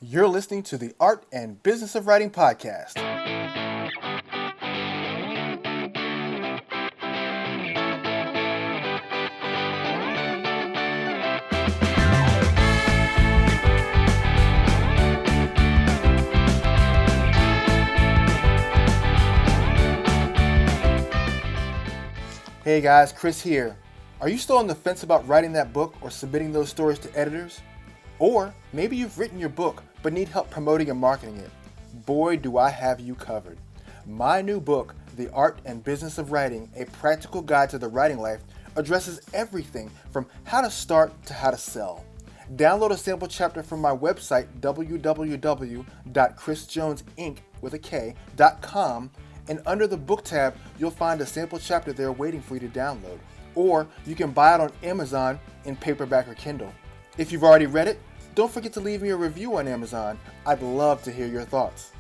You're listening to the Art and Business of Writing podcast. Hey guys, Chris here. Are you still on the fence about writing that book or submitting those stories to editors? Or maybe you've written your book but need help promoting and marketing it. Boy, do I have you covered. My new book, The Art and Business of Writing, A Practical Guide to the Writing Life, addresses everything from how to start to how to sell. Download a sample chapter from my website, www.chrisjonesinc.com, and under the book tab, you'll find a sample chapter there waiting for you to download. Or you can buy it on Amazon in paperback or Kindle. If you've already read it, don't forget to leave me a review on Amazon. I'd love to hear your thoughts.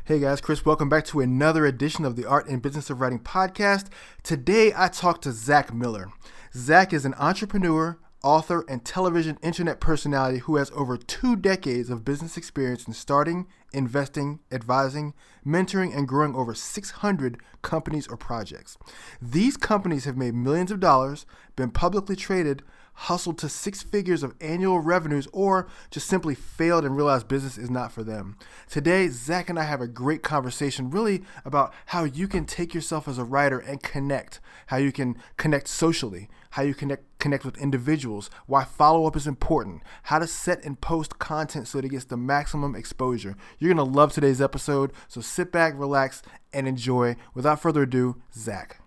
Hey guys, Chris, welcome back to another edition of the Art and Business of Writing podcast. Today I talked to Zack Miller. Zack is an entrepreneur, author, and television internet personality who has over 2 decades of business experience in starting, investing, advising, mentoring, and growing over 600 companies or projects. These companies have made millions of dollars, been publicly traded, hustled to 6 figures of annual revenues, or just simply failed and realized business is not for them. Today, Zack and I have a great conversation really about how you can take yourself as a writer and connect, how you can connect socially, how you connect with individuals, why follow-up is important, how to set and post content so that it gets the maximum exposure. You're going to love today's episode, so sit back, relax, and enjoy. Without further ado, Zack.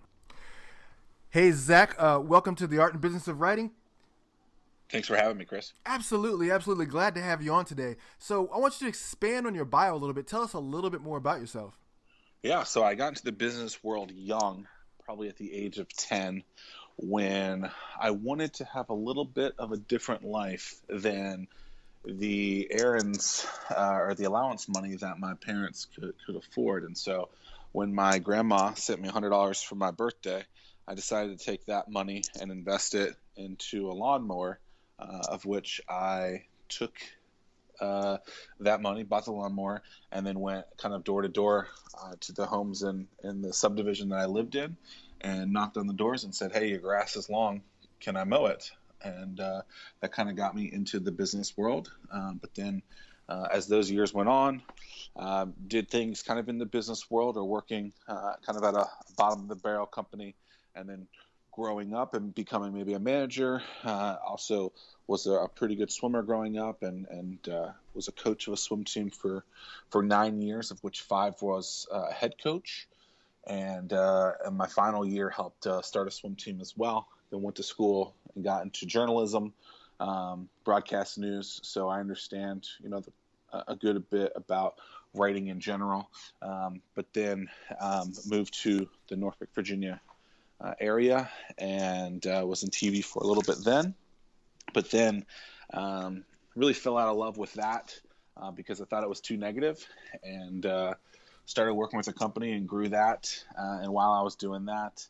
Hey, Zack, welcome to the Art and Business of Writing. Thanks for having me, Chris. Absolutely. Glad to have you on today. So I want you to expand on your bio a little bit. Tell us a little bit more about yourself. Yeah, so I got into the business world young, probably at the age of 10, when I wanted to have a little bit of a different life than the errands or the allowance money that my parents could afford. And so when my grandma sent me $100 for my birthday, I decided to take that money and invest it into a lawnmower, of which I took that money, bought the lawnmower, and then went kind of door to door to the homes in the subdivision that I lived in and knocked on the doors and said, "Hey, your grass is long. Can I mow it?" And that kind of got me into the business world. But then as those years went on, did things kind of in the business world or working kind of at a bottom of the barrel company, and then growing up and becoming maybe a manager. Also was a pretty good swimmer growing up and was a coach of a swim team for 9 years, of which 5 was head coach. And in my final year helped start a swim team as well. Then went to school and got into journalism, broadcast news. So I understand, a good bit about writing in general. But then moved to the Norfolk, Virginia area and was in TV for a little bit then, but then really fell out of love with that because I thought it was too negative, and started working with a company and grew that. And while I was doing that,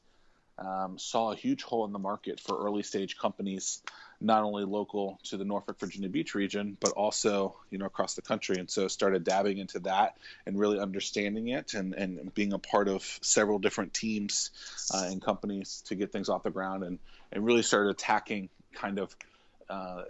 saw a huge hole in the market for early stage companies, not only local to the Norfolk, Virginia Beach region, but also, across the country. And so started dabbing into that and really understanding it and being a part of several different teams and companies to get things off the ground, and really started attacking kind of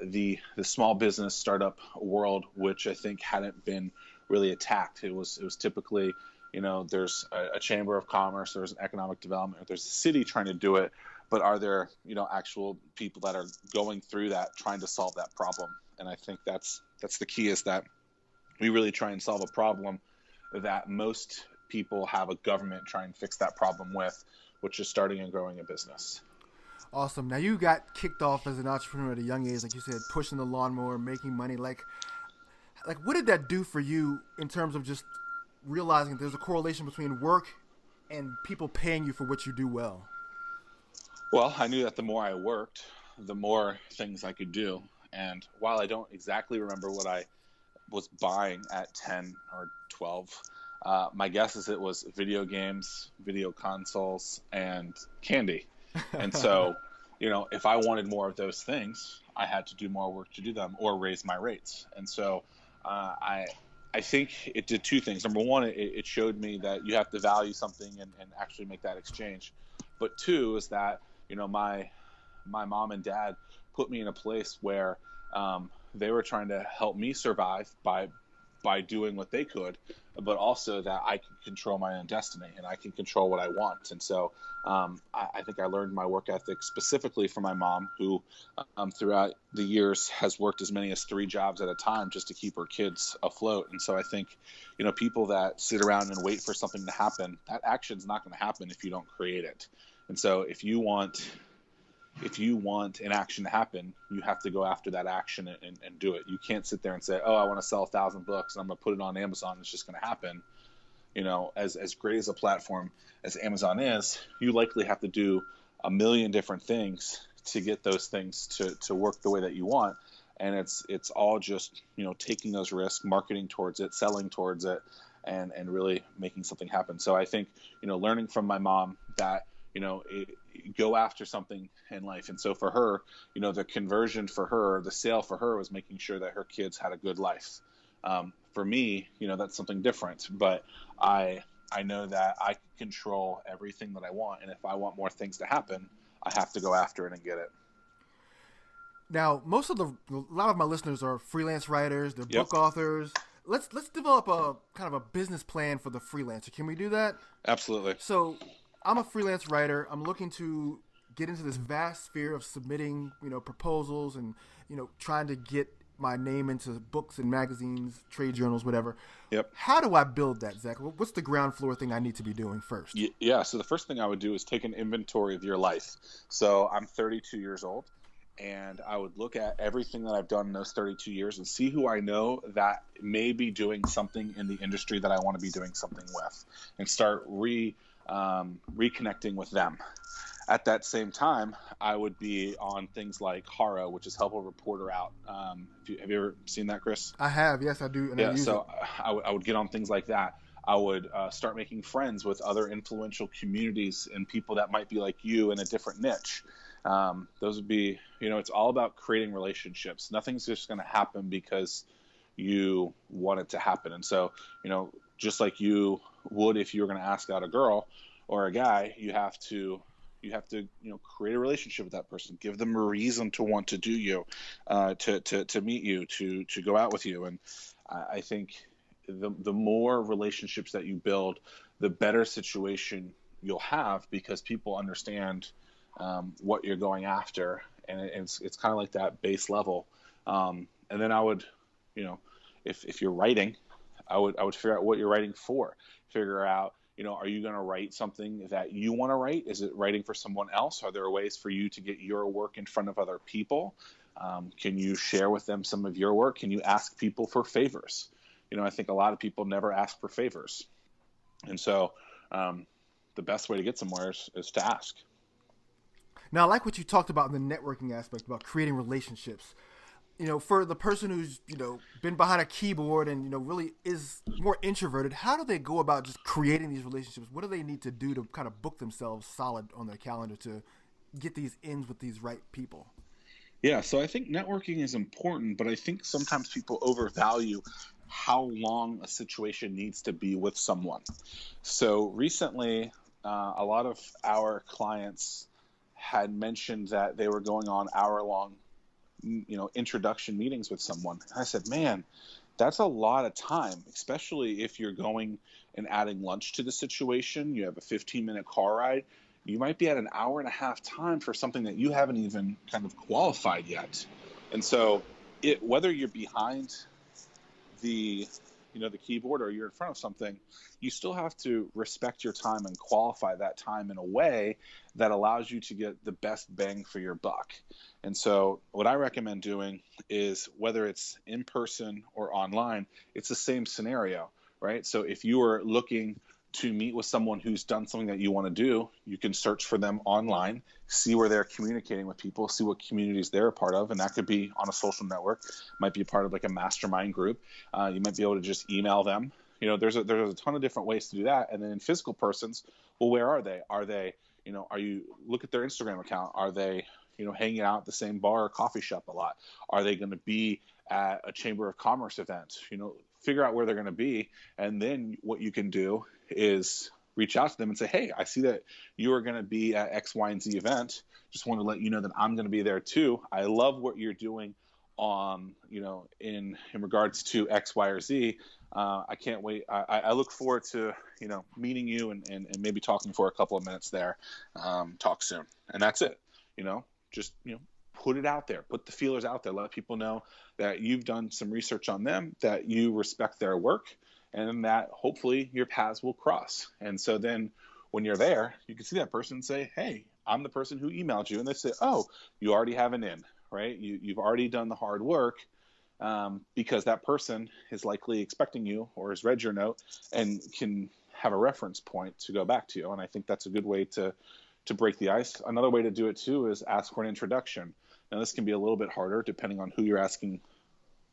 the small business startup world, which I think hadn't been really attacked. It was typically, there's a chamber of commerce, there's an economic development, or there's a city trying to do it, but are there, actual people that are going through that, trying to solve that problem? And I think that's the key, is that we really try and solve a problem that most people have a government try and fix that problem with, which is starting and growing a business. Awesome. Now you got kicked off as an entrepreneur at a young age, like you said, pushing the lawnmower, making money. Like what did that do for you in terms of just realizing there's a correlation between work and people paying you for what you do well? Well, I knew that the more I worked, the more things I could do. And while I don't exactly remember what I was buying at 10 or 12, my guess is it was video games, video consoles, and candy. And so, if I wanted more of those things, I had to do more work to do them or raise my rates. And so, I think it did two things. Number one, it showed me that you have to value something and actually make that exchange. But two is that, my mom and dad put me in a place where they were trying to help me survive by doing what they could, but also that I can control my own destiny and I can control what I want. And so I think I learned my work ethic specifically from my mom, who throughout the years has worked as many as 3 jobs at a time just to keep her kids afloat. And so I think, people that sit around and wait for something to happen, that action's not going to happen if you don't create it. And so if you want an action to happen, you have to go after that action and do it. You can't sit there and say, oh, I want to sell 1,000 books and I'm going to put it on Amazon. It's just going to happen. As great as a platform as Amazon is, you likely have to do a million different things to get those things to work the way that you want. And it's all just, taking those risks, marketing towards it, selling towards it, and really making something happen. So I think, learning from my mom that, go after something in life. And so for her, the conversion for her, the sale for her was making sure that her kids had a good life. For me, that's something different, but I know that I can control everything that I want. And if I want more things to happen, I have to go after it and get it. Now, a lot of my listeners are freelance writers, they're Yep. book authors. Let's develop a kind of a business plan for the freelancer. Can we do that? Absolutely. So, I'm a freelance writer. I'm looking to get into this vast sphere of submitting, proposals and, trying to get my name into books and magazines, trade journals, whatever. Yep. How do I build that, Zach? What's the ground floor thing I need to be doing first? Yeah. So the first thing I would do is take an inventory of your life. So I'm 32 years old, and I would look at everything that I've done in those 32 years and see who I know that may be doing something in the industry that I want to be doing something with, and start reconnecting with them. At that same time, I would be on things like Haro, which is Help a Reporter Out. Have you ever seen that, Chris? I have, yes, I do, and I use So it. I would get on things like that. I would start making friends with other influential communities and people that might be like you in a different niche. Those would be, it's all about creating relationships. Nothing's just going to happen because you want it to happen. And so, just like you would if you were going to ask out a girl or a guy, you have to create a relationship with that person, give them a reason to want to do you, to meet you, to go out with you. And I think the more relationships that you build, the better situation you'll have, because people understand what you're going after, and it's kind of like that base level. And then I would, if you're writing, I would figure out what you're writing for. Figure out, are you going to write something that you want to write? Is it writing for someone else? Are there ways for you to get your work in front of other people? Can you share with them some of your work? Can you ask people for favors? I think a lot of people never ask for favors. And so the best way to get somewhere is to ask. Now, I like what you talked about in the networking aspect about creating relationships. For the person who's, been behind a keyboard and, really is more introverted, how do they go about just creating these relationships? What do they need to do to kind of book themselves solid on their calendar to get these ins with these right people? Yeah, so I think networking is important, but I think sometimes people overvalue how long a situation needs to be with someone. So recently, a lot of our clients had mentioned that they were going on hour-long introduction meetings with someone. And I said, man, that's a lot of time, especially if you're going and adding lunch to the situation. You have a 15-minute car ride. You might be at an hour and a half time for something that you haven't even kind of qualified yet. And so whether you're behind the keyboard or you're in front of something, you still have to respect your time and qualify that time in a way that allows you to get the best bang for your buck. And so what I recommend doing is, whether it's in person or online, it's the same scenario, right? So if you are looking to meet with someone who's done something that you want to do, you can search for them online, see where they're communicating with people, see what communities they're a part of. And that could be on a social network, might be a part of like a mastermind group. You might be able to just email them. There's a ton of different ways to do that. And then in physical persons, well, where are they? Are they, are you look at their Instagram account? Are they, hanging out at the same bar or coffee shop a lot? Are they going to be at a Chamber of Commerce event? Figure out where they're going to be. And then what you can do is reach out to them and say, hey, I see that you are going to be at X, Y, and Z event. Just want to let you know that I'm going to be there too. I love what you're doing on, in regards to X, Y, or Z. I can't wait. I look forward to, meeting you and maybe talking for a couple of minutes there. Talk soon. And that's it. Just, put it out there, put the feelers out there, let people know that you've done some research on them, that you respect their work, and that hopefully your paths will cross. And so then when you're there, you can see that person and say, hey, I'm the person who emailed you. And they say, oh, you already have an in, right? You've already done the hard work, because that person is likely expecting you or has read your note and can have a reference point to go back to you. And I think that's a good way to break the ice. Another way to do it too is ask for an introduction. Now this can be a little bit harder depending on who you're asking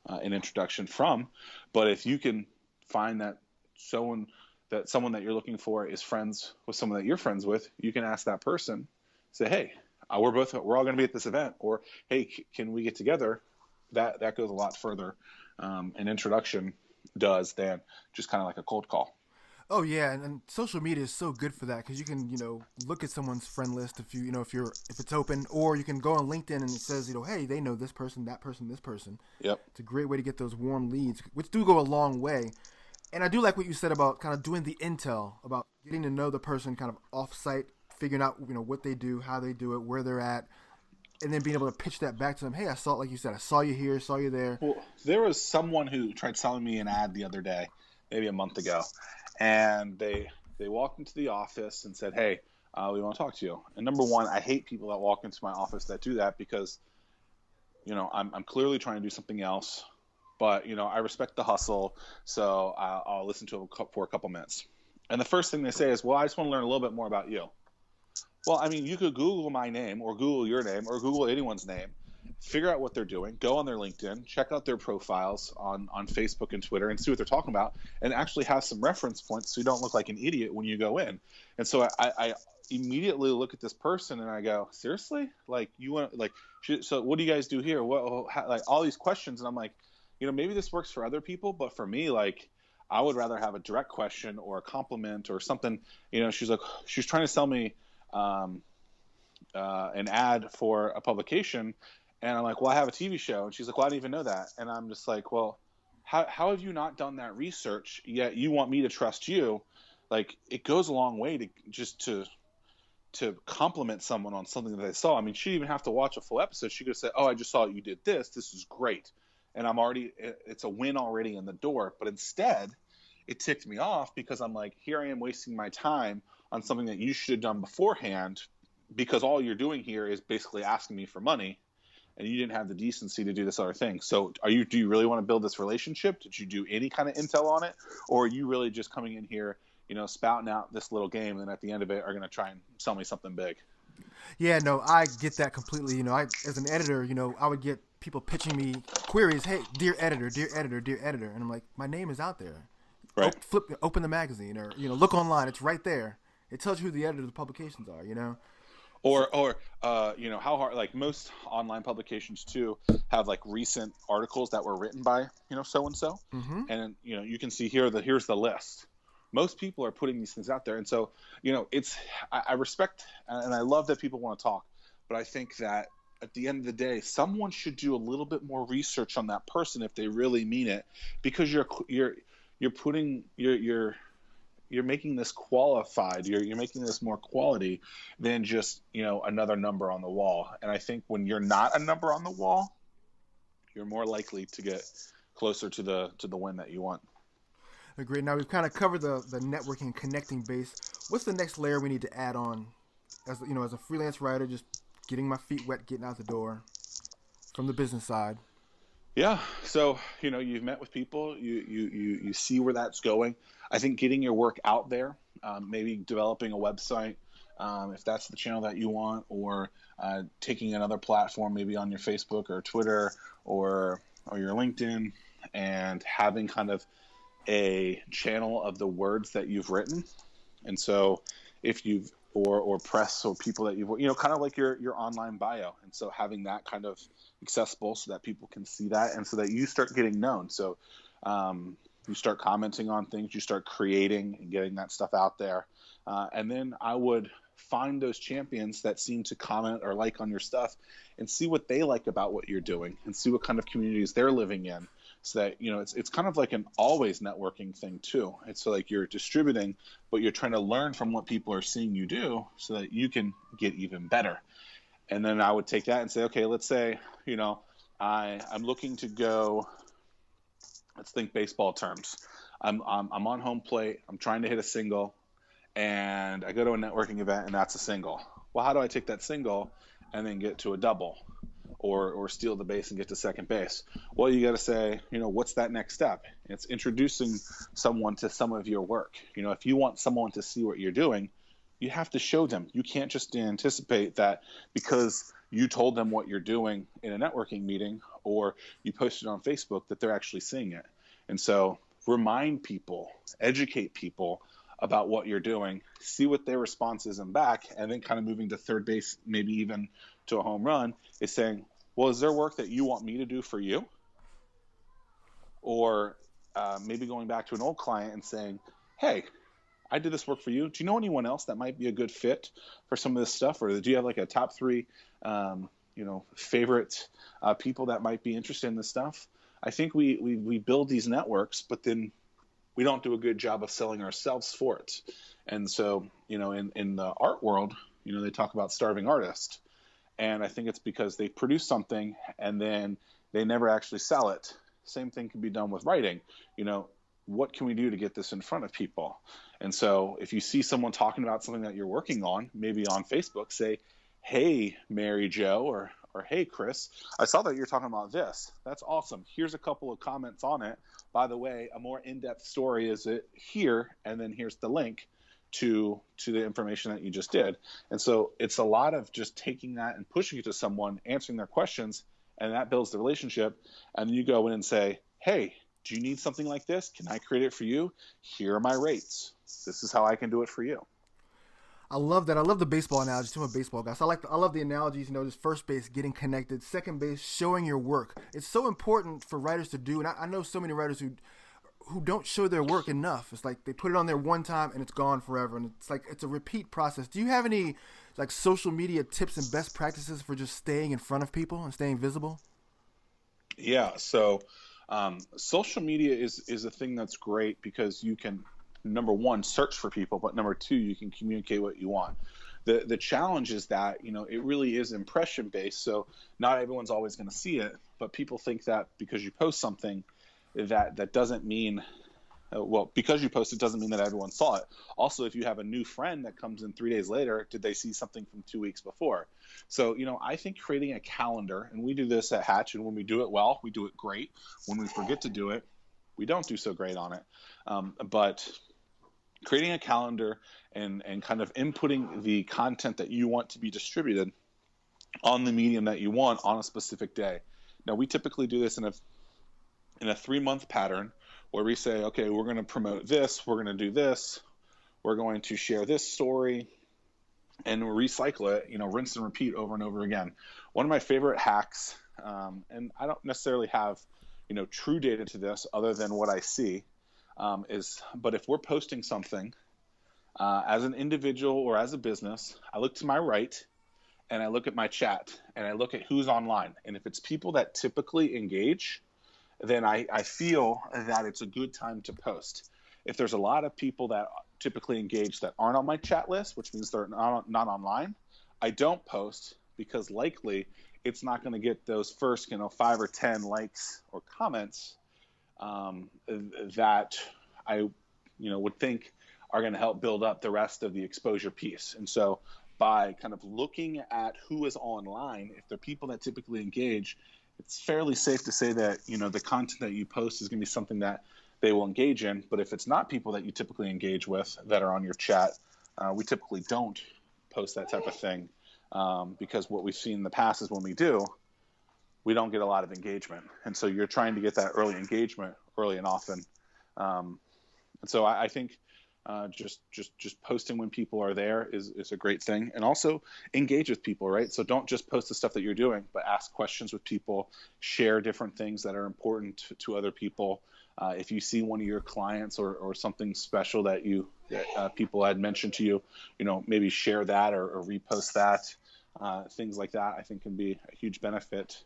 an introduction from, but if you can find that someone that you're looking for is friends with someone that you're friends with, you can ask that person, say, hey, we're all going to be at this event, or hey, can we get together? That goes a lot further. An introduction does than just kind of like a cold call. Oh yeah, and social media is so good for that because you can look at someone's friend list if it's open, or you can go on LinkedIn and it says hey, they know this person, that person, this person. Yep. It's a great way to get those warm leads, which do go a long way. And I do like what you said about kind of doing the intel, about getting to know the person kind of off-site, figuring out what they do, how they do it, where they're at, and then being able to pitch that back to them. Hey, I saw you here, saw you there. Well, there was someone who tried selling me an ad the other day, maybe a month ago. And they walked into the office and said, hey, we want to talk to you. And number one, I hate people that walk into my office that do that because, I'm clearly trying to do something else. But, I respect the hustle, so I'll listen to it for a couple minutes. And the first thing they say is, well, I just want to learn a little bit more about you. Well, I mean, you could Google my name or Google your name or Google anyone's name, figure out what they're doing, go on their LinkedIn, check out their profiles on Facebook and Twitter and see what they're talking about, and actually have some reference points so you don't look like an idiot when you go in. And so I immediately look at this person and I go, seriously? Like, you want, like, so what do you guys do here? Like all these questions. And I'm like, maybe this works for other people, but for me, like, I would rather have a direct question or a compliment or something. She's trying to sell me an ad for a publication. And I'm like, well, I have a TV show. And she's like, well, I didn't even know that. And I'm just like, well, how have you not done that research yet you want me to trust you? Like, it goes a long way to compliment someone on something that they saw. I mean, she didn't even have to watch a full episode. She could say, oh, I just saw you did this. This is great. And it's a win already in the door. But instead, it ticked me off because I'm like, here I am wasting my time on something that you should have done beforehand, because all you're doing here is basically asking me for money. And you didn't have the decency to do this other thing. So do you really want to build this relationship? Did you do any kind of intel on it? Or are you really just coming in here, spouting out this little game, and at the end of it are going to try and sell me something big? Yeah, no, I get that completely. As an editor, I would get people pitching me queries. Hey, dear editor, dear editor, dear editor. And I'm like, my name is out there. Right. Open the magazine or, look online. It's right there. It tells you who the editors of the publications are, Or how hard, like most online publications too have like recent articles that were written by, so-and-so. Mm-hmm. And, you can see here's the list. Most people are putting these things out there. And so, I respect and I love that people want to talk, but I think that at the end of the day, someone should do a little bit more research on that person if they really mean it, because you're making this qualified. You're making this more quality than just, another number on the wall. And I think when you're not a number on the wall, you're more likely to get closer to the win that you want. Agreed. Now we've kind of covered the networking and connecting base. What's the next layer we need to add on as a freelance writer, just getting my feet wet, getting out the door from the business side? Yeah. So, you've met with people, you see where that's going. I think getting your work out there maybe developing a website, if that's the channel that you want, or taking another platform, maybe on your Facebook or Twitter or your LinkedIn, and having kind of a channel of the words that you've written. And so if you've or press or people that you've, kind of like your online bio. And so having that kind of accessible so that people can see that, and so that you start getting known. So you start commenting on things, you start creating and getting that stuff out there. And then I would find those champions that seem to comment or like on your stuff, and see what they like about what you're doing, and see what kind of communities they're living in. So that, it's kind of like an always networking thing too. It's like you're distributing, but you're trying to learn from what people are seeing you do so that you can get even better. And then I would take that and say, okay, let's say, I'm looking to go, let's think baseball terms. I'm on home plate. I'm trying to hit a single, and I go to a networking event, and that's a single. Well, how do I take that single and then get to a double, or steal the base and get to second base? Well, you got to say, what's that next step? It's introducing someone to some of your work. If you want someone to see what you're doing, you have to show them. You can't just anticipate that because you told them what you're doing in a networking meeting or you posted on Facebook that they're actually seeing it. And so remind people, educate people about what you're doing, see what their response is and back, and then kind of moving to third base, maybe even to a home run, is saying, well, is there work that you want me to do for you? Or maybe going back to an old client and saying, hey, I did this work for you. Do you know anyone else that might be a good fit for some of this stuff? Or do you have like a top three, favorite people that might be interested in this stuff? I think we build these networks, but then we don't do a good job of selling ourselves for it. And so, in the art world, they talk about starving artists. And I think it's because they produce something and then they never actually sell it. Same thing can be done with writing. What can we do to get this in front of people? And so if you see someone talking about something that you're working on, maybe on Facebook, say, hey, Mary Jo, or hey, Chris, I saw that you're talking about this. That's awesome. Here's a couple of comments on it. By the way, a more in-depth story is it here, and then here's the link to the information that you just did. And so it's a lot of just taking that and pushing it to someone, answering their questions, and that builds the relationship. And then you go in and say, hey, do you need something like this? Can I create it for you? Here are my rates. This is how I can do it for you. I love that. I love the baseball analogy. I'm a baseball guy. So I love the analogies, just first base, getting connected, second base, showing your work. It's so important for writers to do. And I know so many writers who don't show their work enough. It's like they put it on there one time and it's gone forever. And it's like it's a repeat process. Do you have any like social media tips and best practices for just staying in front of people and staying visible? Yeah. So social media is a thing that's great because you can, number one, search for people, but number two, you can communicate what you want. The challenge is that, it really is impression based. So not everyone's always going to see it, but people think that because you post something that doesn't mean, because you post it doesn't mean that everyone saw it. Also, if you have a new friend that comes in 3 days later, did they see something from 2 weeks before? So, I think creating a calendar, and we do this at Hatch, and when we do it well, we do it great. When we forget to do it, we don't do so great on it. But creating a calendar and kind of inputting the content that you want to be distributed on the medium that you want on a specific day. Now, we typically do this in a 3-month pattern where we say, okay, we're going to promote this, we're going to do this, we're going to share this story, and recycle it, rinse and repeat over and over again. One of my favorite hacks, and I don't necessarily have, true data to this other than what I see, but if we're posting something as an individual or as a business, I look to my right and I look at my chat and I look at who's online. And if it's people that typically engage, then I feel that it's a good time to post. If there's a lot of people that typically engage that aren't on my chat list, which means they're not online, I don't post because likely it's not going to get those first 5 or 10 likes or comments that I would think are going to help build up the rest of the exposure piece. And so by kind of looking at who is online, if they're people that typically engage, it's fairly safe to say that the content that you post is going to be something that they will engage in. But if it's not people that you typically engage with that are on your chat, we typically don't post that type of thing, because what we've seen in the past is when we do, we don't get a lot of engagement. And so you're trying to get that early engagement early and often. And so I think just posting when people are there is a great thing. And also engage with people, right? So don't just post the stuff that you're doing, but ask questions with people, share different things that are important to other people. If you see one of your clients or something special that people had mentioned to you, maybe share that or repost that. Things like that, I think, can be a huge benefit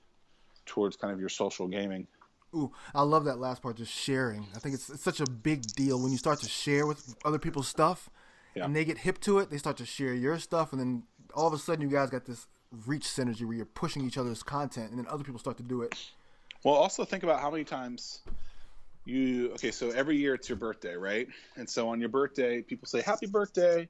towards kind of your social gaming. Ooh, I love that last part, just sharing. I think it's such a big deal when you start to share with other people's stuff, Yeah. and they get hip to it. They start to share your stuff, and then all of a sudden, you guys got this reach synergy where you're pushing each other's content, and then other people start to do it. Well, also think about how many times so every year it's your birthday, right? And so on your birthday, people say, happy birthday,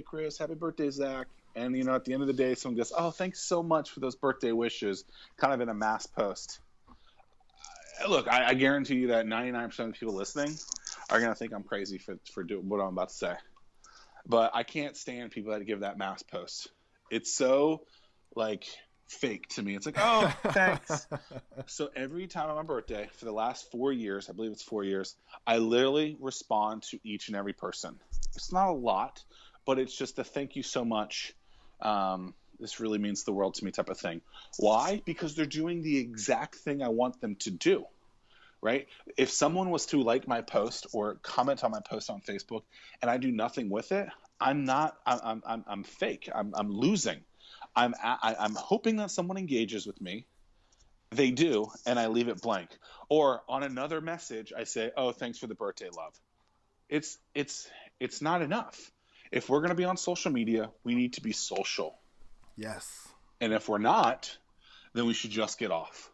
Chris, happy birthday, Zach. And, at the end of the day, someone goes, oh, thanks so much for those birthday wishes, kind of in a mass post. Look, I guarantee you that 99% of the people listening are going to think I'm crazy for doing what I'm about to say. But I can't stand people that give that mass post. It's so, fake to me. It's like, oh, thanks. So every time on my birthday for the last 4 years, I believe it's 4 years, I literally respond to each and every person. It's not a lot, but it's just a thank you so much. This really means the world to me type of thing. Why? Because they're doing the exact thing I want them to do, right? If someone was to like my post or comment on my post on Facebook and I do nothing with it, I'm fake. I'm losing. I'm hoping that someone engages with me. They do, and I leave it blank. Or on another message, I say, oh, thanks for the birthday, love. It's not enough. If we're going to be on social media, we need to be social. Yes. And if we're not, then we should just get off.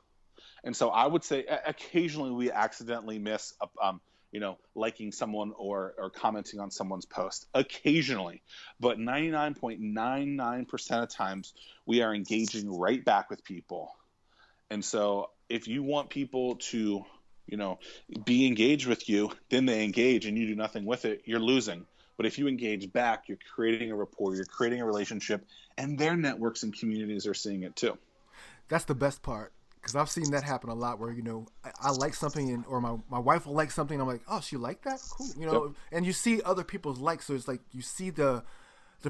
And so I would say occasionally we accidentally miss, liking someone or commenting on someone's post. Occasionally. But 99.99% of times we are engaging right back with people. And so if you want people to, be engaged with you, then they engage and you do nothing with it, you're losing. But if you engage back, you're creating a rapport, you're creating a relationship, and their networks and communities are seeing it too. That's the best part, because I've seen that happen a lot where, I like something or my wife will like something. And I'm like, oh, she liked that? Cool. Yep. And you see other people's likes. So it's like you see the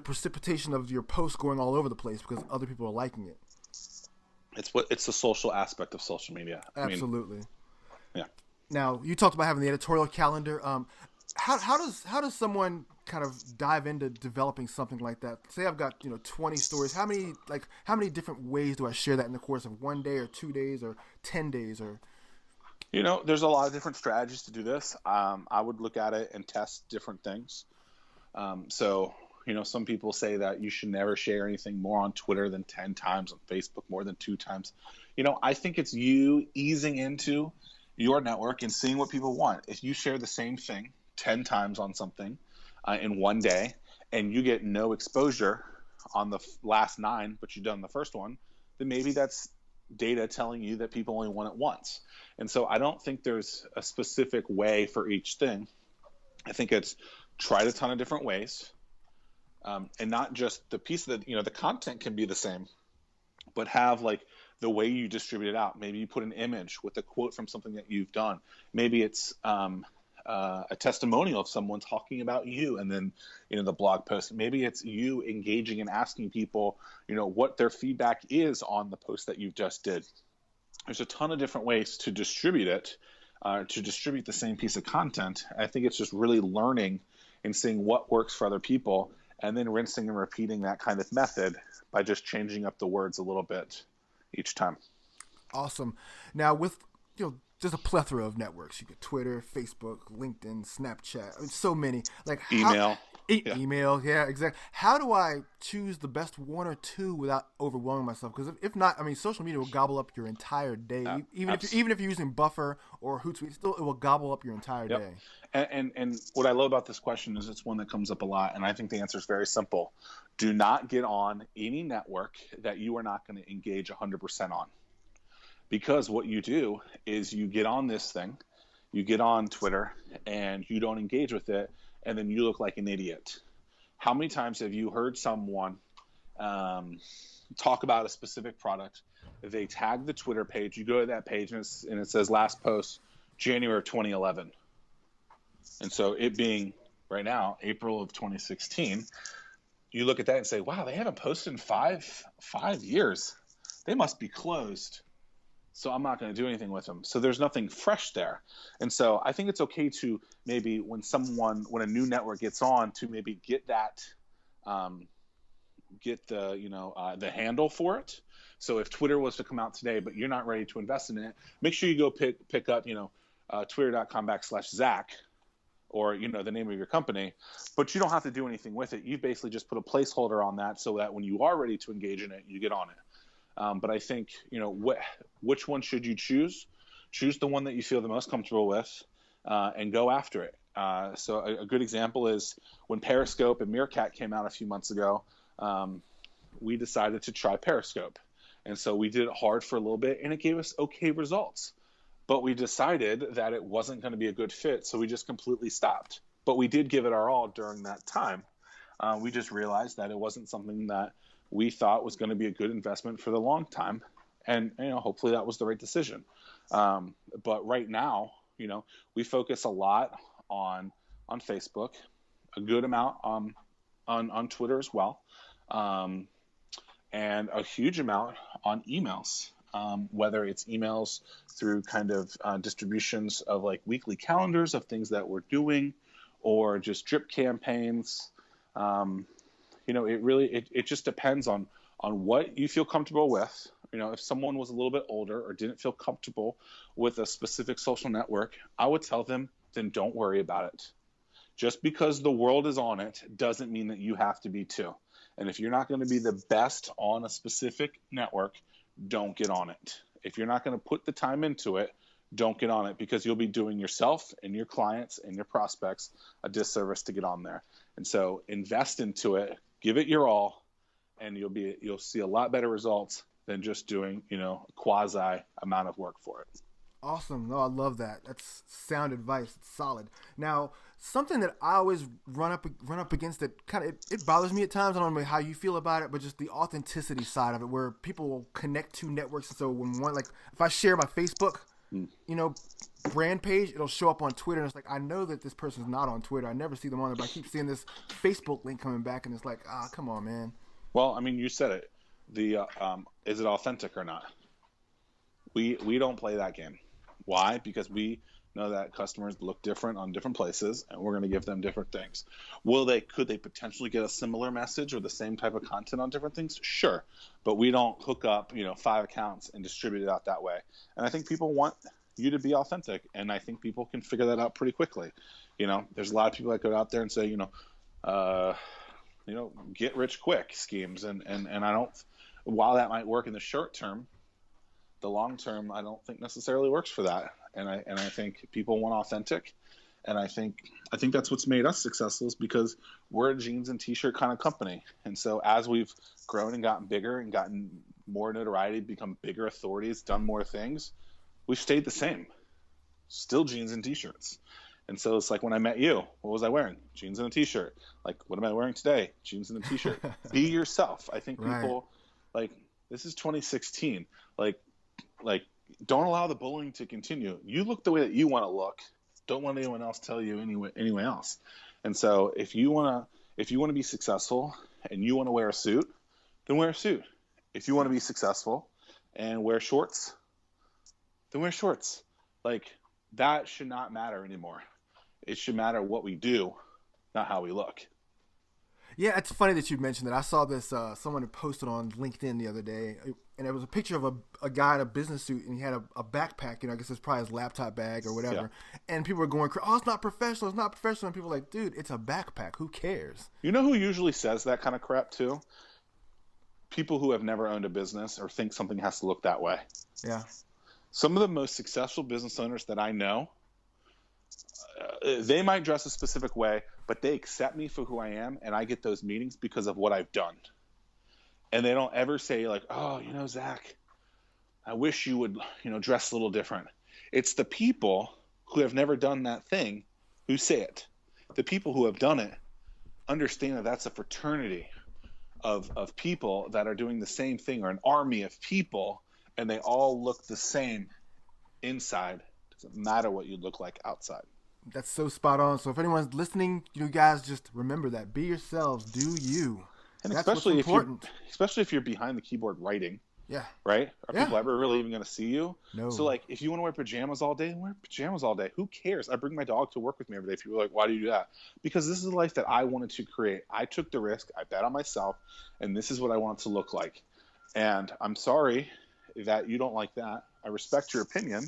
precipitation of your post going all over the place because other people are liking it. It's the social aspect of social media. Absolutely. Yeah. Now, you talked about having the editorial calendar. How does someone kind of dive into developing something like that? Say I've got 20 stories. How many different ways do I share that in the course of 1 day or 2 days or 10 days or? There's a lot of different strategies to do this. I would look at it and test different things. Some people say that you should never share anything more on Twitter than 10 times, on Facebook more than 2 times. I think it's you easing into your network and seeing what people want. If you share the same thing 10 times on something in 1 day and you get no exposure on the last 9, but you've done the first one, then maybe that's data telling you that people only want it once. And so I don't think there's a specific way for each thing. I think it's try a ton of different ways, and not just the piece that, the content can be the same, but have the way you distribute it out. Maybe you put an image with a quote from something that you've done. Maybe it's a testimonial of someone talking about you, and then the blog post. Maybe it's you engaging and asking people what their feedback is on the post that you just did. There's a ton of different ways to distribute it, to distribute the same piece of content. I think it's just really learning and seeing what works for other people, and then rinsing and repeating that kind of method by just changing up the words a little bit each time. Awesome. Now with just a plethora of networks, you get Twitter, Facebook, LinkedIn, Snapchat, so many. Email. Email, yeah, exactly. How do I choose the best 1 or 2 without overwhelming myself? Because if not, social media will gobble up your entire day. Even if you're using Buffer or Hootsuite, it will gobble up your entire day. And what I love about this question is it's one that comes up a lot, and I think the answer is very simple. Do not get on any network that you are not going to engage 100% on. Because what you do is you get on this thing, you get on Twitter and you don't engage with it, and then you look like an idiot. How many times have you heard someone talk about a specific product? They tag the Twitter page. You go to that page and it says last post January of 2011. And so it being right now April of 2016, you look at that and say, wow, they haven't posted in five years. They must be closed. So I'm not going to do anything with them. So there's nothing fresh there. And so I think it's okay to maybe when a new network gets on, to maybe get that, get the handle for it. So if Twitter was to come out today, but you're not ready to invest in it, make sure you go pick up, twitter.com/Zack, or the name of your company, but you don't have to do anything with it. You basically just put a placeholder on that so that when you are ready to engage in it, you get on it. But I think which one should you choose? Choose the one that you feel the most comfortable with, and go after it. So a good example is when Periscope and Meerkat came out a few months ago. We decided to try Periscope, and so we did it hard for a little bit, and it gave us okay results. But we decided that it wasn't going to be a good fit, so we just completely stopped. But we did give it our all during that time. We just realized that it wasn't something that we thought was going to be a good investment for the long time, and hopefully that was the right decision. But right now, we focus a lot on Facebook, a good amount on Twitter as well, and a huge amount on emails. Whether it's emails through kind of distributions of like weekly calendars of things that we're doing, or just drip campaigns. It just depends on what you feel comfortable with. If someone was a little bit older or didn't feel comfortable with a specific social network, I would tell them, then don't worry about it. Just because the world is on it doesn't mean that you have to be too. And if you're not going to be the best on a specific network, don't get on it. If you're not going to put the time into it, don't get on it, because you'll be doing yourself and your clients and your prospects a disservice to get on there. And so invest into it, give it your all, and you'll see a lot better results than just doing, a quasi amount of work for it. Awesome. No, I love that. That's sound advice. It's solid. Now, something that I always run up against that kind of it bothers me at times. I don't know how you feel about it, but just the authenticity side of it, where people will connect to networks. And so if I share my Facebook, brand page, it'll show up on Twitter, and it's like, I know that this person's not on Twitter. I never see them on it, but I keep seeing this Facebook link coming back, and it's like, come on, man. Well, I mean, you said it. Is it authentic or not? We don't play that game. Why? Because we know that customers look different on different places, and we're going to give them different things. Could they potentially get a similar message or the same type of content on different things? Sure. But we don't hook up, 5 accounts and distribute it out that way. And I think people want you to be authentic, and I think people can figure that out pretty quickly. There's a lot of people that go out there and say, get rich quick schemes, and I don't, while that might work in the short term, the long term, I don't think necessarily works for that. And I think people want authentic. And I think that's what's made us successful, is because we're a jeans and t-shirt kind of company. And so as we've grown and gotten bigger and gotten more notoriety, become bigger authorities, done more things, we've stayed the same. Still jeans and t-shirts. And so it's like when I met you, what was I wearing? Jeans and a t-shirt. Like, what am I wearing today? Jeans and a t-shirt. Be yourself. I think people, this is 2016. Like, don't allow the bullying to continue. You look the way that you want to look. Don't let anyone else tell you anyway else. And so if you want to be successful and you want to wear a suit, then wear a suit. If you want to be successful and wear shorts, then wear shorts. Like, that should not matter anymore. It should matter what we do, not how we look. Yeah, it's funny that you mentioned that. I saw this, someone had posted on LinkedIn the other day, and it was a picture of a guy in a business suit, and he had a backpack, I guess it's probably his laptop bag or whatever. Yeah. And people were going, it's not professional, And people were like, dude, it's a backpack. Who cares? You know who usually says that kind of crap too? People who have never owned a business or think something has to look that way. Yeah. Some of the most successful business owners that I know, they might dress a specific way, but they accept me for who I am, and I get those meetings because of what I've done. And they don't ever say like, Zach, I wish you would, dress a little different. It's the people who have never done that thing who say it. The people who have done it understand that that's a fraternity of people that are doing the same thing, or an army of people, and they all look the same inside. Doesn't matter what you look like outside. That's so spot on. So if anyone's listening, you guys just remember that. Be yourselves. Do you. And That's what's important. Especially if you're behind the keyboard writing. Yeah. Right? Are Yeah. people ever really even going to see you? No. So, like, if you want to wear pajamas all day, wear pajamas all day. Who cares? I bring my dog to work with me every day. People are like, why do you do that? Because this is the life that I wanted to create. I took the risk. I bet on myself. And this is what I want it to look like. And I'm sorry that you don't like that. I respect your opinion.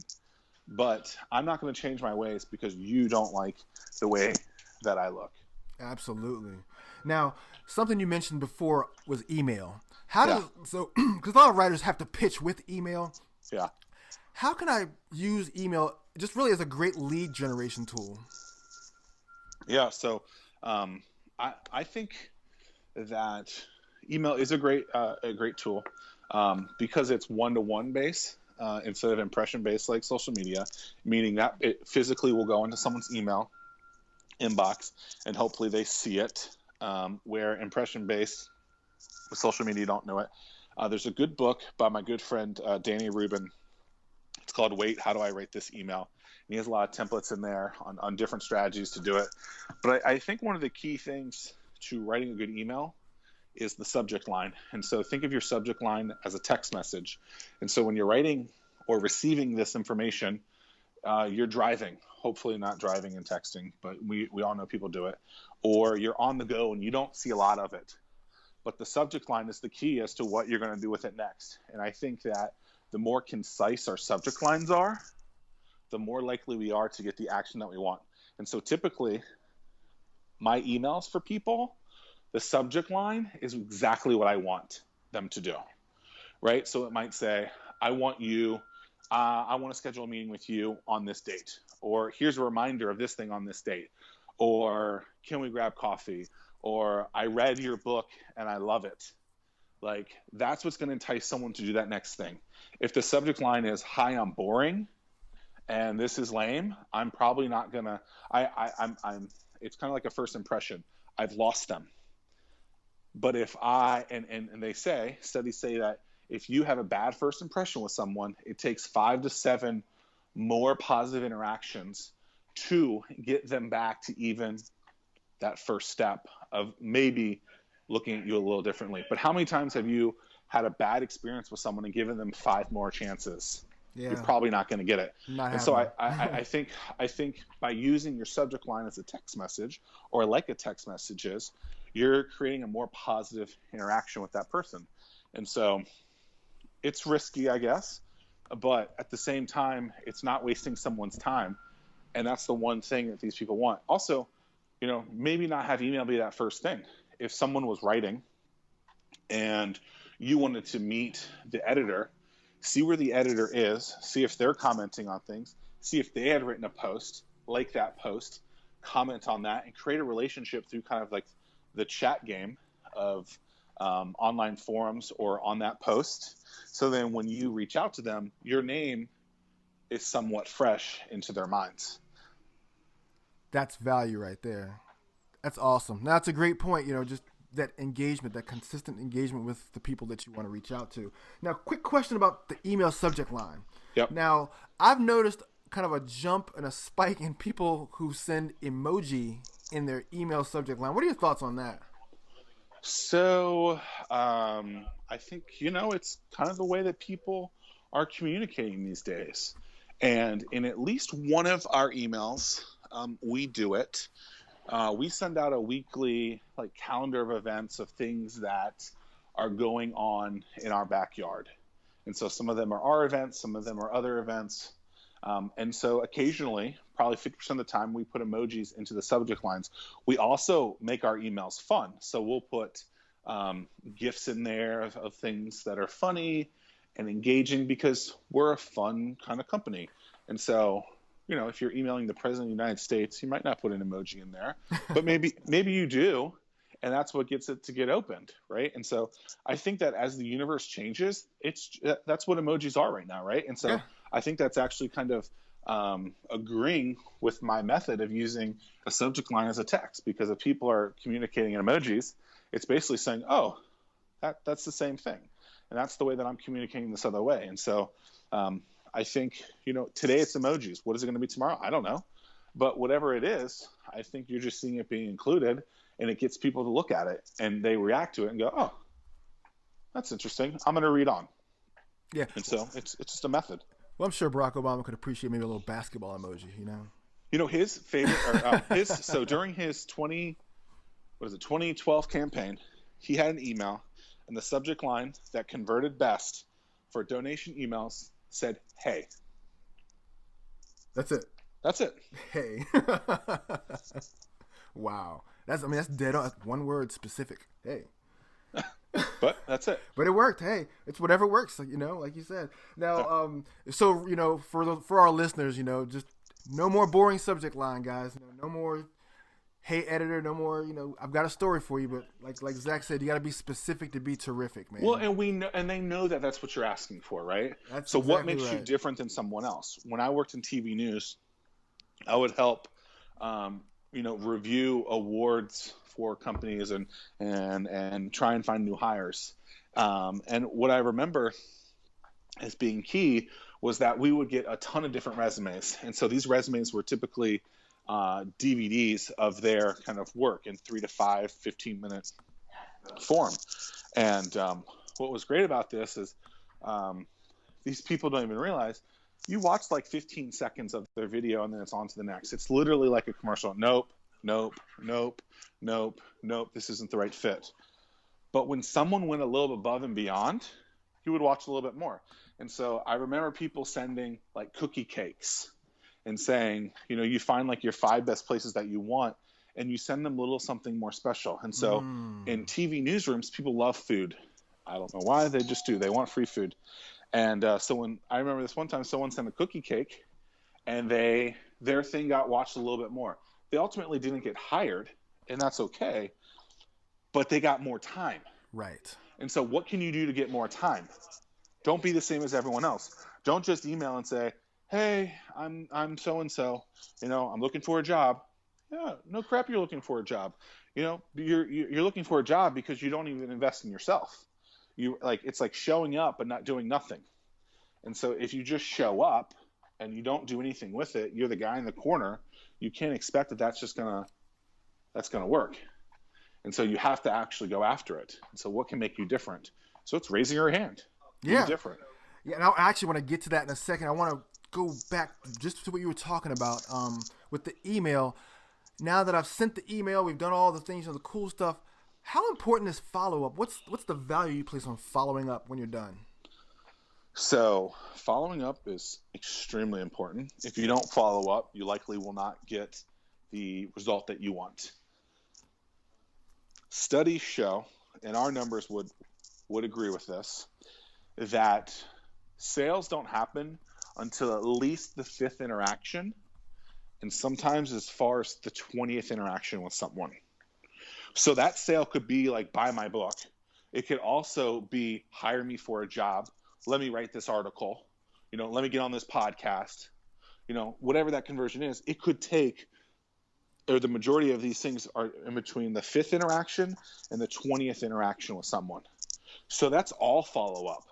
But I'm not going to change my ways because you don't like the way that I look. Absolutely. Now, something you mentioned before was email. Because a lot of writers have to pitch with email. Yeah. How can I use email just really as a great lead generation tool? Yeah. So I think that email is a great tool because it's one-to-one base instead of impression-based like social media, meaning that it physically will go into someone's email inbox and hopefully they see it, where impression-based with social media, you don't know it. There's a good book by my good friend Danny Rubin. It's called Wait, How Do I Write This Email? And he has a lot of templates in there on different strategies to do it. But I think one of the key things to writing a good email is the subject line. And so think of your subject line as a text message. And so when you're writing or receiving this information, you're driving, hopefully not driving and texting, but we all know people do it. Or you're on the go and you don't see a lot of it. But the subject line is the key as to what you're going to do with it next. And I think that the more concise our subject lines are, the more likely we are to get the action that we want. And so typically, my emails for people, the subject line is exactly what I want them to do, right? So it might say, I want to schedule a meeting with you on this date, or here's a reminder of this thing on this date, or can we grab coffee, or I read your book and I love it. Like, that's what's going to entice someone to do that next thing. If the subject line is, hi, I'm boring and this is lame, I'm probably not going to, it's kind of like a first impression. I've lost them. But if and they studies say that if you have a bad first impression with someone, it takes 5 to 7 more positive interactions to get them back to even that first step of maybe looking at you a little differently. But how many times have you had a bad experience with someone and given them 5 more chances? Yeah. You're probably not going to get it. So I think by using your subject line as a text message, or like a text message is, you're creating a more positive interaction with that person. And so it's risky, I guess, but at the same time, it's not wasting someone's time. And that's the one thing that these people want. Also, maybe not have email be that first thing. If someone was writing and you wanted to meet the editor, see where the editor is, see if they're commenting on things, see if they had written a post, like that post, comment on that, and create a relationship through kind of like the chat game of online forums or on that post. So then when you reach out to them, your name is somewhat fresh into their minds. That's value right there. That's awesome. Now, that's a great point, just that engagement, that consistent engagement with the people that you want to reach out to. Now, quick question about the email subject line. Yep. Now, I've noticed kind of a jump and a spike in people who send emoji in their email subject line. What are your thoughts on that? So I think, it's kind of the way that people are communicating these days. And in at least one of our emails, we do it. We send out a weekly calendar of events of things that are going on in our backyard. And so some of them are our events, some of them are other events. And so occasionally, probably 50% of the time, we put emojis into the subject lines. We also make our emails fun. So we'll put GIFs in there of things that are funny and engaging because we're a fun kind of company. And so, if you're emailing the President of the United States, you might not put an emoji in there, but maybe you do. And that's what gets it to get opened, right? And so I think that as the universe changes, that's what emojis are right now, right? And so I think that's actually kind of agreeing with my method of using a subject line as a text, because if people are communicating in emojis, it's basically saying, oh, that's the same thing. And that's the way that I'm communicating this other way. And so I think, today it's emojis. What is it going to be tomorrow? I don't know. But whatever it is, I think you're just seeing it being included, and it gets people to look at it and they react to it and go, oh, that's interesting. I'm going to read on. Yeah. And so it's just a method. Well, I'm sure Barack Obama could appreciate maybe a little basketball emoji, His favorite, so during his 2012 campaign, he had an email, and the subject line that converted best for donation emails said, hey. That's it. That's it. Hey. Wow. That's dead on. That's one word specific. Hey. But that's it. But it worked. Hey, it's whatever works, like you said. Now, so for our listeners, just no more boring subject line, guys. No more, hey editor, no more. I've got a story for you, but like Zach said, you got to be specific to be terrific, man. Well, and they know that that's what you're asking for, right? That's so exactly what makes right. you different than someone else? When I worked in TV news, I would help, review awards for companies and try and find new hires. And what I remember as being key was that we would get a ton of different resumes. And so these resumes were typically DVDs of their kind of work in 3 to 5, 15-minute form. And what was great about this is these people don't even realize you watch like 15 seconds of their video and then it's on to the next. It's literally like a commercial. Nope. This isn't the right fit. But when someone went a little above and beyond, you would watch a little bit more. And so I remember people sending like cookie cakes and saying, you find like your 5 best places that you want, and you send them a little something more special. And so in TV newsrooms, people love food. I don't know why, they just do. They want free food. And so when I remember this one time, someone sent a cookie cake, and their thing got watched a little bit more. They ultimately didn't get hired, and that's okay, but they got more time. Right. And so what can you do to get more time? Don't be the same as everyone else. Don't just email and say, hey, I'm so-and-so, I'm looking for a job. Yeah, no crap, you're looking for a job. You're looking for a job because you don't even invest in yourself. It's like showing up but not doing nothing. And so if you just show up and you don't do anything with it, you're the guy in the corner. You can't expect that's gonna work. And so you have to actually go after it. And so what can make you different? So it's raising your hand. Yeah. Be different. Yeah, and I actually want to get to that in a second. I want to go back just to what you were talking about with the email. Now that I've sent the email, we've done all the things, the cool stuff. How important is follow-up? What's the value you place on following up when you're done? So following up is extremely important. If you don't follow up, you likely will not get the result that you want. Studies show, and our numbers would agree with this, that sales don't happen until at least the 5th interaction, and sometimes as far as the 20th interaction with someone. So that sale could be like, buy my book. It could also be, hire me for a job. Let me write this article. Let me get on this podcast. Whatever that conversion is, it could take, or the majority of these things are in between the 5th interaction and the 20th interaction with someone. So that's all follow-up,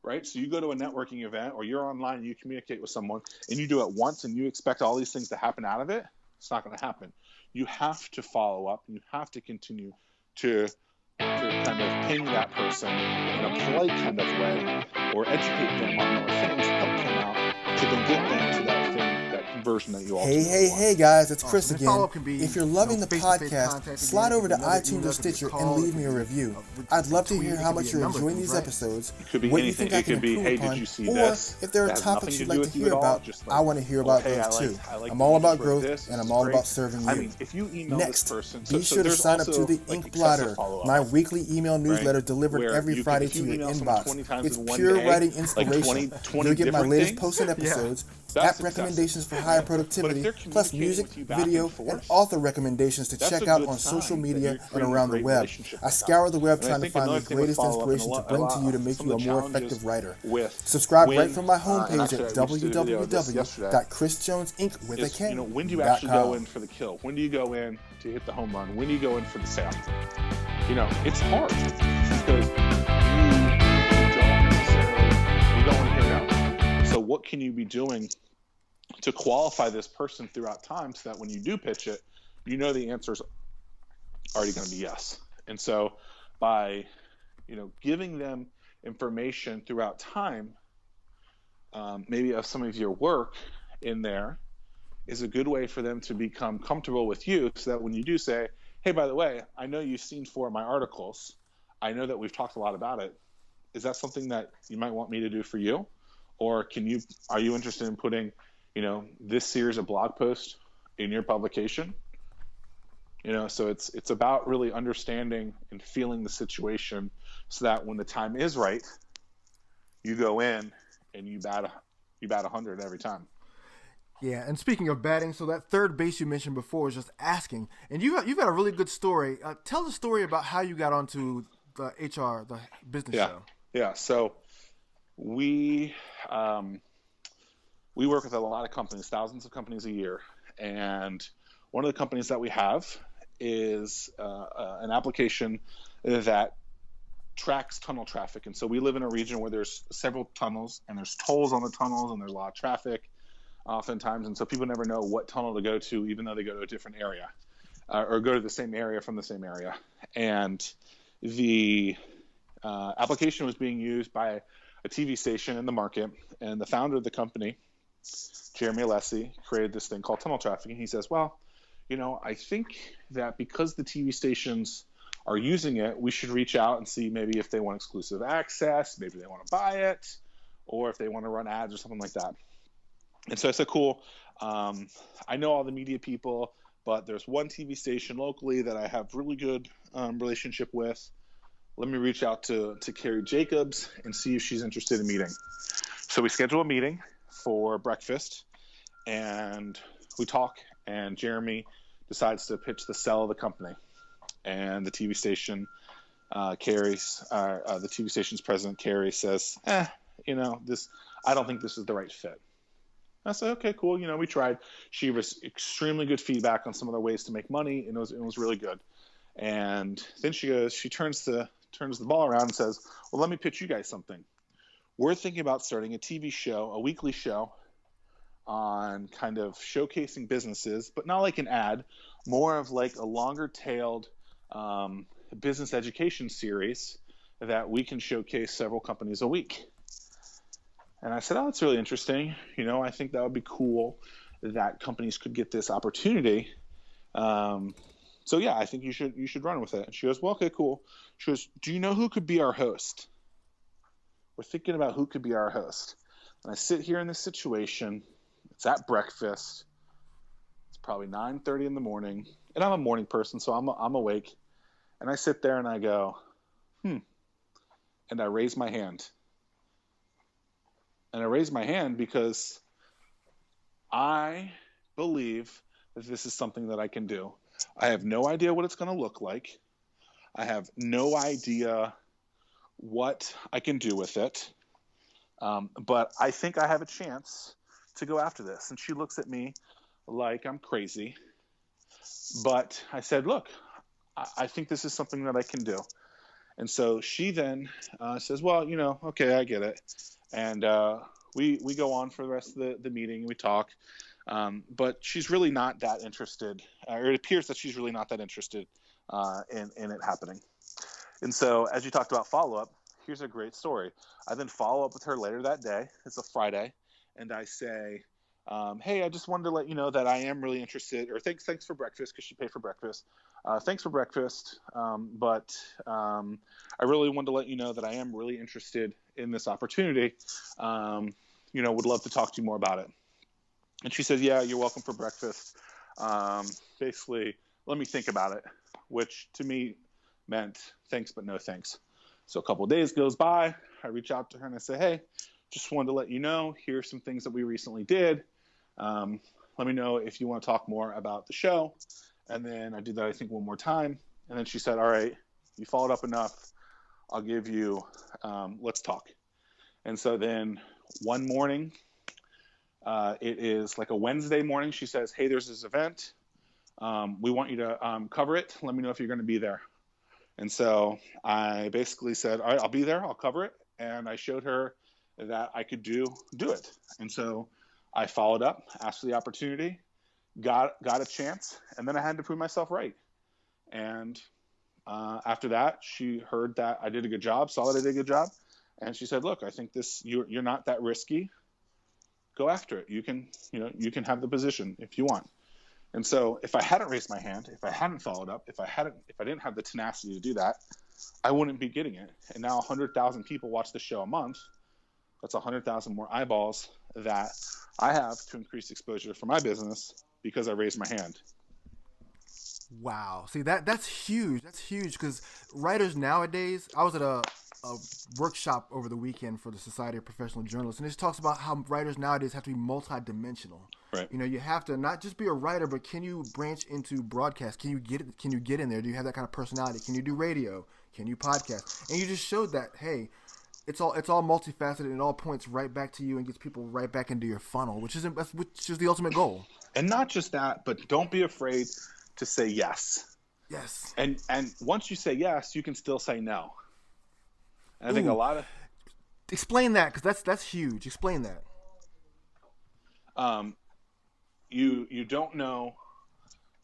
right? So you go to a networking event or you're online and you communicate with someone and you do it once and you expect all these things to happen out of it. It's not going to happen. You have to follow up. You have to continue to kind of ping that person in a polite kind of way, or educate them on more things, help them out to then get them to that thing, that conversion that you ultimately want. Hey guys, it's Chris again. Be, if you're loving the face-to-face podcast, contact slide again. over to It could be another iTunes email, or it could be Stitcher call, and leave me a it could review. be I'd love to tweet, hear it how could much be a you're number of enjoying things, these right? episodes, It could be what anything. you think I It can could be, improve hey, upon, did you see or this? if there are That has topics nothing you'd to like do to with you hear at all. about, Just I want to hear about hey, those too. I like I'm all about this, growth this and I'm is all great. about serving you. I mean, if you email Next, this person, be sure to there's sign up also, to the like, Ink excessive Blotter, follow-up, my weekly email newsletter right? delivered Where every Friday if to you your email someone inbox. 20 times It's in one pure day, writing like inspiration. 20 You'll get my different latest things. posts and episodes, That's app success. recommendations for higher But if productivity, they're plus communicating music, with you back video, and and forth, author recommendations to that's check a out good on social sign that media you're and creating a around the great web. relationship I with them. scour the web And I trying to think find the another thing with greatest follow-up and inspiration to bring to you to make some you of a the more challenges effective writer. with Subscribe right when, from my and homepage actually at we just did a video of this yesterday, www.chrisjonesinc.com. is, when do you actually go in for the kill? When do you go in to hit the home run? When do you go in for the sale? It's hard because you don't want to hear no. So what can you be doing to qualify this person throughout time so that when you do pitch it, the answer's already going to be yes. And so by, giving them information throughout time, maybe of some of your work in there, is a good way for them to become comfortable with you so that when you do say, hey, by the way, I know you've seen 4 of my articles. I know that we've talked a lot about it. Is that something that you might want me to do for you? Or are you interested in putting, this series of blog posts in your publication? So it's about really understanding and feeling the situation so that when the time is right, you go in and you bat 100 every time. Yeah, and speaking of batting, so that third base you mentioned before is just asking, and you've got a really good story. Tell the story about how you got onto the business show. Yeah. So we work with a lot of companies, thousands of companies a year, and one of the companies that we have is an application that tracks tunnel traffic. And so we live in a region where there's several tunnels, and there's tolls on the tunnels, and there's a lot of traffic oftentimes, and so people never know what tunnel to go to, even though they go to a different area or go to the same area from the same area. And the application was being used by a TV station in the market, and the founder of the company, Jeremy Alessi, created this thing called tunnel traffic. And he says, well, I think that because the TV stations are using it, we should reach out and see maybe if they want exclusive access, maybe they want to buy it, or if they want to run ads or something like that. And so I said, cool. I know all the media people, but there's one TV station locally that I have really good relationship with. Let me reach out to Carrie Jacobs and see if she's interested in meeting. So we schedule a meeting for breakfast, and we talk, and Jeremy decides to pitch the sell of the company. And the TV station, the TV station's president, Carrie, says, I don't think this is the right fit. I said, okay, cool. We tried. She was extremely good feedback on some of the ways to make money, and it was really good. And then she turns the ball around and says, well, let me pitch you guys something. We're thinking about starting a TV show, a weekly show on kind of showcasing businesses, but not like an ad, more of like a longer tailed business education series that we can showcase several companies a week. And I said, oh, that's really interesting. I think that would be cool that companies could get this opportunity. So yeah, I think you should run with it. And she goes, well, okay, cool. She goes, do you know who could be our host? We're thinking about who could be our host. And I sit here in this situation. It's at breakfast. It's probably 9:30 in the morning. And I'm a morning person, so I'm awake. And I sit there and I go, And I raise my hand. And I raise my hand because I believe that this is something that I can do. I have no idea what it's going to look like. I have no idea what I can do with it. But I think I have a chance to go after this. And she looks at me like I'm crazy. But I said, look, I think this is something that I can do. And so she then says, well, okay, I get it. And we go on for the rest of the meeting, and we talk. But she's really not that interested, or it appears that she's really not that interested in it happening. And so as you talked about follow-up, here's a great story. I then follow up with her later that day. It's a Friday. And I say, hey, I just wanted to let you know that I am really interested, or thanks for breakfast, because she paid for breakfast. Thanks for breakfast. But I really wanted to let you know that I am really interested in this opportunity. Would love to talk to you more about it. And she says, yeah, you're welcome for breakfast. Basically, let me think about it, which to me meant thanks, but no thanks. So a couple of days goes by. I reach out to her and I say, hey, just wanted to let you know, here's some things that we recently did. Let me know if you want to talk more about the show. And then I did that, I think, one more time. And then she said, all right, you followed up enough. I'll give you, let's talk. And so then one morning, it is like a Wednesday morning. She says, hey, there's this event. We want you to cover it. Let me know if you're going to be there. And so I basically said, all right, I'll be there. I'll cover it. And I showed her that I could do it. And so I followed up, asked for the opportunity, got a chance, and then I had to prove myself right. And after that, she heard that I did a good job, saw that I did a good job, and she said, look, I think you're not that risky. Go after it. You can have the position if you want. And so if I hadn't raised my hand, if I hadn't followed up, if I didn't have the tenacity to do that, I wouldn't be getting it. And now 100,000 people watch the show a month. That's 100,000 more eyeballs that I have to increase exposure for my business because I raised my hand. Wow. See, that's huge. That's huge because writers nowadays, I was at a workshop over the weekend for the Society of Professional Journalists, and it talks about how writers nowadays have to be multidimensional. Right. You have to not just be a writer, but can you branch into broadcast? Can you get in there? Do you have that kind of personality? Can you do radio? Can you podcast? And you just showed that, hey, it's all multifaceted and it all points right back to you and gets people right back into your funnel, which is the ultimate goal. And not just that, but don't be afraid to say yes. Yes. And once you say yes, you can still say no. And I think a lot of explain that, because that's huge. Explain that. You don't know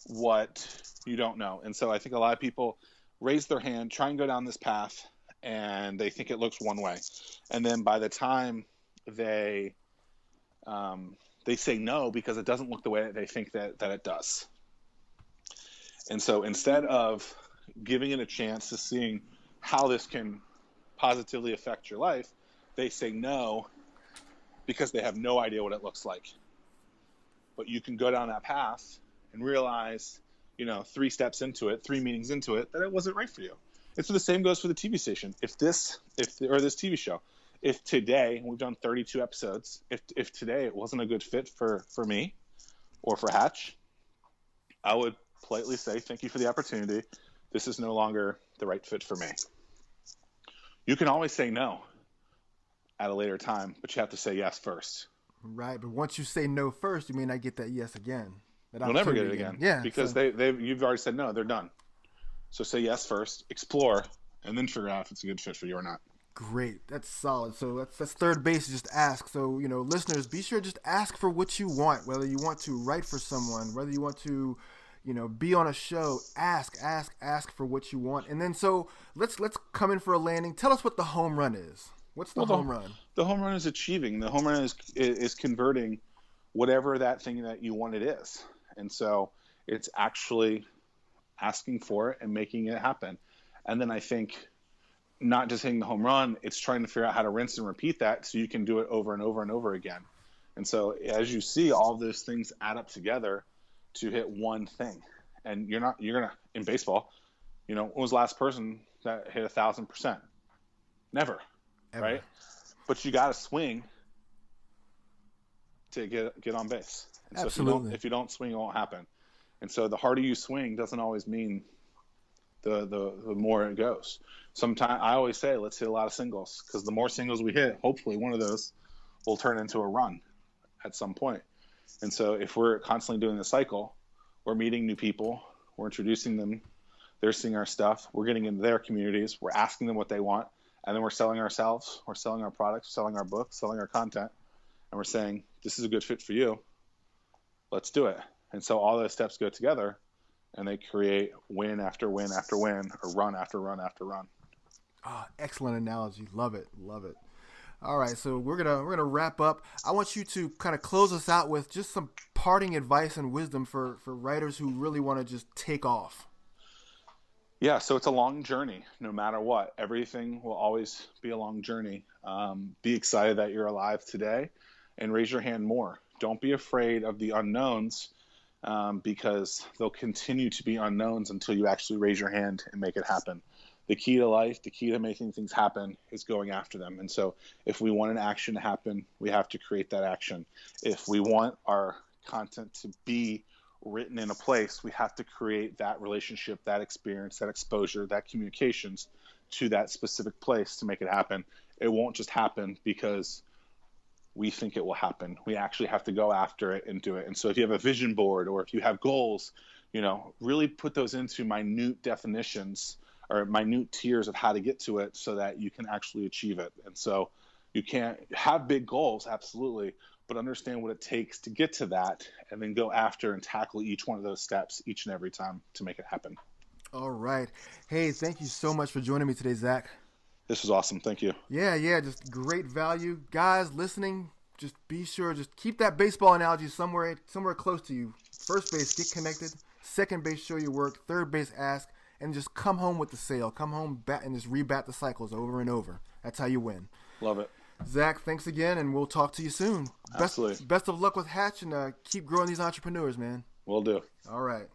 what you don't know, and so I think a lot of people raise their hand, try and go down this path, and they think it looks one way, and then by the time they say no because it doesn't look the way that they think that it does. And so instead of giving it a chance to seeing how this can positively affect your life, they say no because they have no idea what it looks like. But you can go down that path and realize, 3 steps into it, 3 meetings into it, that it wasn't right for you. And so the same goes for the TV station. This TV show, if today, we've done 32 episodes, if today it wasn't a good fit for me or for Hatch, I would politely say, thank you for the opportunity. This is no longer the right fit for me. You can always say no at a later time, but you have to say yes first. Right, but once you say no first, you may not get that yes again. You'll never get it again. Yeah, because you've already said no, they're done. So say yes first, explore, and then figure out if it's a good fit for you or not. Great, that's solid. So that's third base. Just ask. So listeners, be sure to just ask for what you want. Whether you want to write for someone, whether you want to, be on a show. Ask for what you want, and then so let's come in for a landing. Tell us what the home run is. What's the home run? The home run is achieving. The home run is converting whatever that thing that you want it is. And so it's actually asking for it and making it happen. And then I think not just hitting the home run, it's trying to figure out how to rinse and repeat that so you can do it over and over and over again. And so as you see, all those things add up together to hit one thing. And you're going to, in baseball, when was the last person that hit 1,000%? Never. Ever. Right? But you got to swing to get on base. And Absolutely. So if you don't swing, it won't happen. And so the harder you swing doesn't always mean the more it goes. Sometimes I always say, let's hit a lot of singles, because the more singles we hit, hopefully one of those will turn into a run at some point. And so if we're constantly doing the cycle, we're meeting new people, we're introducing them, they're seeing our stuff, we're getting into their communities, we're asking them what they want, and then we're selling ourselves, we're selling our products, selling our books, selling our content, and we're saying, this is a good fit for you, let's do it. And so all those steps go together, and they create win after win after win, or run after run after run. Oh, excellent analogy. Love it. All right, so we're gonna wrap up. I want you to kind of close us out with just some parting advice and wisdom for writers who really want to just take off. Yeah, so it's a long journey, no matter what. Everything will always be a long journey. Be excited that you're alive today, and raise your hand more. Don't be afraid of the unknowns, because they'll continue to be unknowns until you actually raise your hand and make it happen. the key to life, the key to making things happen is going after them. And so if we want an action to happen, we have to create that action. If we want our content to be written in a place, we have to create that relationship, that experience, that exposure, that communications to that specific place to make it happen. It won't just happen because we think it will happen. We actually have to go after it and do it. And so if you have a vision board or if you have goals, really put those into minute definitions or minute tiers of how to get to it so that you can actually achieve it. And so you can't have big goals, absolutely, but understand what it takes to get to that and then go after and tackle each one of those steps each and every time to make it happen. All right. Hey, thank you so much for joining me today, Zack. This was awesome. Thank you. Yeah, just great value. Guys listening, just be sure, just keep that baseball analogy somewhere close to you. First base, get connected. Second base, show your work. Third base, ask. And just come home with the sale. Come home, bat, and just rebat the cycles over and over. That's how you win. Love it. Zack, thanks again, and we'll talk to you soon. Absolutely. Best of luck with Hatch, and keep growing these entrepreneurs, man. Will do. All right.